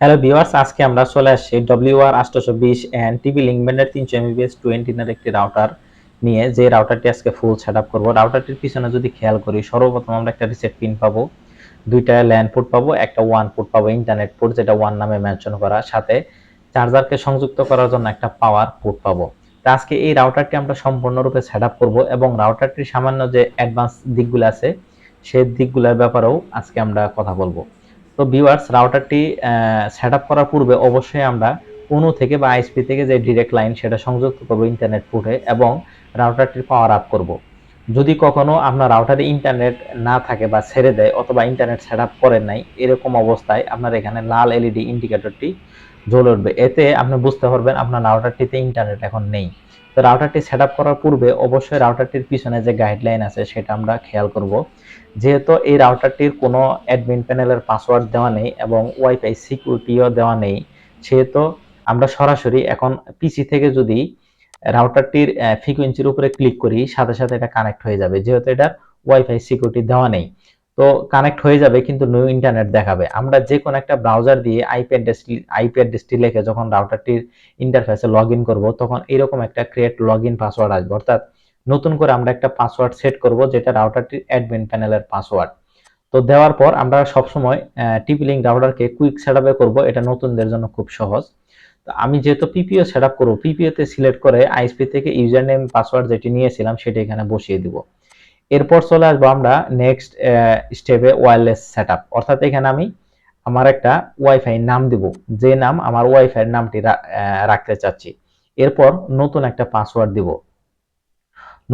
Hello viewers, আজকে আমরা চলে আসছি WR820N টিভি লিঙ্ক ব্যান্ডের 300 Mbps 20 এর একটি রাউটার নিয়ে, যে রাউটারটি আজকে ফুল সেটআপ করব। রাউটারটির পিছনে যদি খেয়াল করি, সর্বপ্রথম আমরা একটা রিসেট পিন পাবো, দুইটা ল্যান পোর্ট পাবো, একটা ওয়ান পোর্ট পাবো ইন্টারনেট পোর্ট, যেটা ওয়ান নামে মেনশন করা, সাথে চার্জারকে সংযুক্ত করার জন্য একটা পাওয়ার পোর্ট পাবো। তো আজকে এই রাউটারটি আমরা সম্পূর্ণরূপে সেটআপ করব এবং রাউটারটির সামান্য যে অ্যাডভান্স দিকগুলো আছে সেই দিকগুলোর ব্যাপারেও আজকে আমরা কথা বলবো। তো ভিউয়ার্স, রাউটারটি সেটআপ করার পূর্বে অবশ্যই আমরা অনু থেকে বা আইএসপি থেকে যে ডাইরেক্ট লাইন সেটা সংযুক্ত করব ইন্টারনেট পোর্টে এবং রাউটারটির পাওয়ার আপ করব। যদি কখনো আপনার রাউটারে ইন্টারনেট না থাকে বা ছেড়ে দেয় অথবা ইন্টারনেট সেটআপ করেন নাই, এরকম অবস্থায় আপনার এখানে লাল এলইডি ইন্ডিকেটরটি জ্বলে উঠবে। এতে আপনি বুঝতে পারবেন আপনার রাউটারটিতে ইন্টারনেট এখন নেই। তো রাউটারটি সেটআপ করার পূর্বে অবশ্যই রাউটারটির পিছনে যে গাইডলাইন আছে সেটা আমরা খেয়াল করব। যেহেতু এই রাউটারটির কোনো অ্যাডমিন প্যানেলের পাসওয়ার্ড দেওয়া নেই এবং ওয়াইফাই সিকিউরিটিও দেওয়া নেই, সেহেতু আমরা সরাসরি এখন পিসি থেকে যদি রাউটারটির ফ্রিকোয়েন্সির উপরে ক্লিক করি, সাথে সাথে এটা কানেক্ট হয়ে যাবে। যেহেতু এটার ওয়াইফাই সিকিউরিটি দেওয়া নেই, তো কানেক্ট হয়ে যাবে কিন্তু নো ইন্টারনেট দেখাবে। আমরা যে কোনো একটা ব্রাউজার দিয়ে আইপি অ্যাড্রেসটি লিখে যখন রাউটারটির ইন্টারফেসে লগ ইন করবো, তখন এরকম একটা ক্রিয়েট লগ ইন পাসওয়ার্ড আসবে। অর্থাৎ নতুন করে আমরা একটা পাসওয়ার্ড সেট করব, যেটা রাউটারটির অ্যাডমিন প্যানেলের পাসওয়ার্ড। তো দেওয়ার পর আমরা সবসময় টিপি লিঙ্ক রাউটারকে কুইক সেটআপে করব, এটা নতুনদের জন্য খুব সহজ। তো আমি যেহেতু পিপিও সেটআপ করব, পিপিও তে সিলেক্ট করে আইএসপি থেকে ইউজার নেম পাসওয়ার্ড যেটি নিয়েছিলাম সেটা এখানে বসিয়ে দিব। এরপর চলে আসবো আমরা নেক্সট স্টেপে, ওয়্যারলেস সেটআপ। অর্থাৎ এখানে আমি আমার একটা ওয়াইফাই নাম দিব, যে নাম আমার ওয়াইফাই নামটি রাখতে চাচ্ছি। এরপর নতুন একটা পাসওয়ার্ড দিব।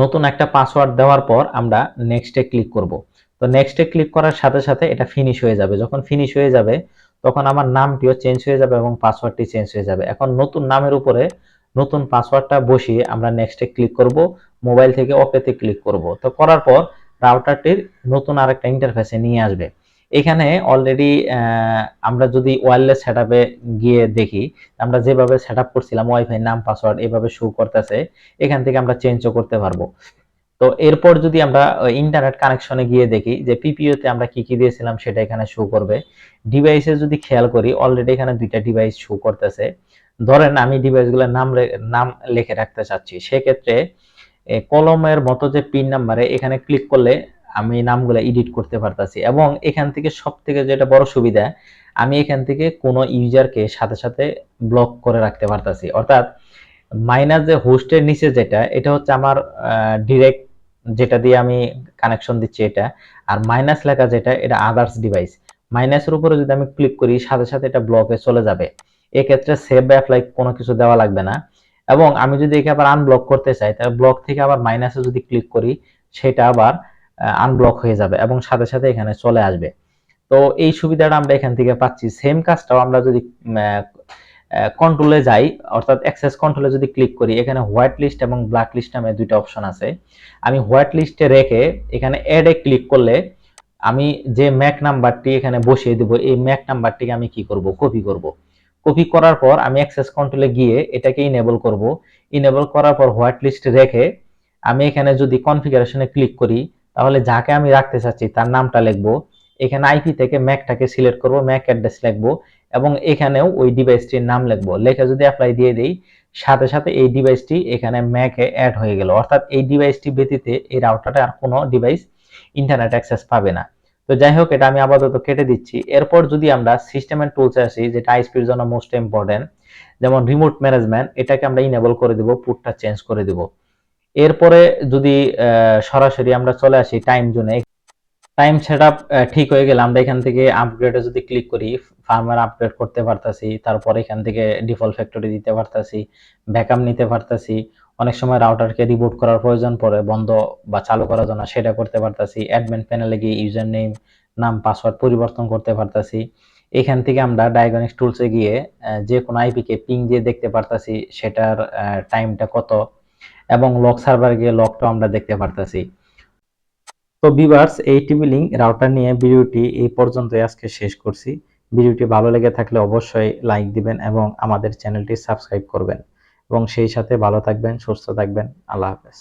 নতুন একটা পাসওয়ার্ড দেওয়ার পর আমরা নেক্সটে ক্লিক করব। তো নেক্সটে ক্লিক করার সাথে সাথে এটা ফিনিশ হয়ে যাবে। যখন ফিনিশ হয়ে যাবে তখন আমার নামটিও চেঞ্জ হয়ে যাবে এবং পাসওয়ার্ডটি চেঞ্জ হয়ে যাবে। এখন নতুন নামের উপরে নতুন পাসওয়ার্ডটা বসিয়ে আমরা নেক্সটে ক্লিক করব, মোবাইল থেকে ওকেতে ক্লিক করব। তো করার পর রাউটারটির নতুন আরেকটা ইন্টারফেসে নিয়ে আসবে। এখানে অলরেডি আমরা যদি ওয়্যারলেস সেটআপে গিয়ে দেখি, আমরা যেভাবে সেটআপ করছিলাম ওয়াইফাই নাম পাসওয়ার্ড এভাবে শো করতেছে। এখান থেকে আমরা চেঞ্জও করতে পারবো। তো এরপর যদি আমরা ইন্টারনেট কানেকশনে গিয়ে দেখি যে পিপিও তে আমরা কি কি দিয়েছিলাম সেটা এখানে শো করবে। ডিভাইসে যদি খেয়াল করি, অলরেডি এখানে দুইটা ডিভাইস শো করতেছে। ধরেন আমি ডিভাইসগুলোর নাম লিখে রাখতে চাচ্ছি, সেক্ষেত্রে কলমের মতো যে পিন নাম্বারে এখানে ক্লিক করলে আমি নামগুলো এডিট করতে পারতাছি এবং এখান থেকে সবথেকে যেটা বড় সুবিধা, আমি এখান থেকে কোনো ইউজারকে সাথে সাথে ব্লক করে রাখতে পারতাছি। অর্থাৎ মাইনাস যে হোস্টের নিচে যেটা, এটা হচ্ছে আমার ডিরেক্ট যেটা দিয়ে আমি কানেকশন দিচ্ছি এটা, আর মাইনাস লেখা যেটা এটা আদার্স ডিভাইস। মাইনাসের উপরে যদি আমি ক্লিক করি, সাথে সাথে এটা ব্লকে চলে যাবে। এক্ষেত্রে সেভ বা অ্যাপ্লাই কোনো কিছু দেওয়া লাগবে না। এবং আমি যদি একে আবার আনব্লক করতে চাই, তাহলে ব্লক থেকে আবার মাইনাসে যদি ক্লিক করি, সেটা আবার আনব্লক হয়ে যাবে এবং সাথে সাথে এখানে চলে আসবে। তো এই সুবিধাটা আমরা এখান থেকে পাচ্ছি। সেম কাজটাও আমরা যদি কন্ট্রোলে যাই, অর্থাৎ অ্যাক্সেস কন্ট্রোলে যদি ক্লিক করি, এখানে হোয়াইট লিস্ট এবং ব্ল্যাক লিস্ট নামে দুইটা অপশন আছে। আমি হোয়াইট লিস্টে রেখে এখানে অ্যাড এ ক্লিক করলে আমি যে ম্যাক নাম্বারটি এখানে বসিয়ে দিব, এই ম্যাক নাম্বারটিকে আমি কি করব, কপি করব। কপি করার পর আমি অ্যাক্সেস কন্ট্রোলে গিয়ে এটাকে ইনেবল করব। ইনেবল করার পর হোয়াইট লিস্ট রেখে আমি এখানে যদি কনফিগারেশনে ক্লিক করি, তাহলে যাকে আমি রাখতে চাচ্ছি তার নামটা লিখবো। এখানে আইপি থেকে ম্যাকটাকে সিলেক্ট করব, ম্যাক অ্যাড্রেস লিখবো এবং এখানেও ওই ডিভাইসটির নাম লিখবো। লেখে যদি অ্যাপ্লাই দিয়ে দেই, সাথে সাথে এই ডিভাইসটি এখানে ম্যাকে অ্যাড হয়ে গেল। অর্থাৎ এই ডিভাইসটি ব্যতীত এই রাউটারে আর কোনো ডিভাইস ইন্টারনেট অ্যাক্সেস পাবে না। তো যাই হোক, এটা আমি আপাতত কেটে দিচ্ছি। এরপর যদি আমরা সিস্টেম এন্ড টুলসে আসি, যেটা আইএসপির জন্য মোস্ট ইম্পর্টেন্ট, যেমন রিমোট ম্যানেজমেন্ট, এটাকে আমরা ইনেবল করে দিব, পুটটা চেঞ্জ করে দিব। এরপরে যদি সরাসরি আমরা চলে আসি টাইম জোনে, টাইম সেটআপ ঠিক হয়ে গেলে আমরা এখান থেকে আপগ্রেডে যদি ক্লিক করি, ফার্মওয়্যার আপগ্রেড করতে পারতাছি। তারপর এখান থেকে ডিফল্ট ফ্যাক্টরি দিতে পারতাছি, ব্যাকআপ নিতে পারতাছি। অনেক সময় রাউটারকে রিবুট করার প্রয়োজন পড়ে বন্ধ বা চালু করার জন্য, সেটা করতে পারতাছি। অ্যাডমিন প্যানেলে গিয়ে ইউজার নেম, নাম, পাসওয়ার্ড পরিবর্তন করতে পারতাছি। এখান থেকে আমরা ডায়াগনস্টিক টুলসে গিয়ে যে কোনো আইপি কে পিং দিয়ে দেখতে পারতাছি সেটার টাইমটা কত, এবং লক সার্ভারে গিয়ে লকটাও আমরা দেখতে পারতাছি। তো ভিউয়ার্স, এই টিভি লিঙ্ক রাউটার নিয়ে ভিডিওটি এই পর্যন্তই আজকে শেষ করছি। ভিডিওটি ভালো লেগে থাকলে অবশ্যই লাইক দিবেন এবং আমাদের চ্যানেলটি সাবস্ক্রাইব করবেন এবং সেই সাথে ভালো থাকবেন, সুস্থ থাকবেন। আল্লাহ হাফেজ।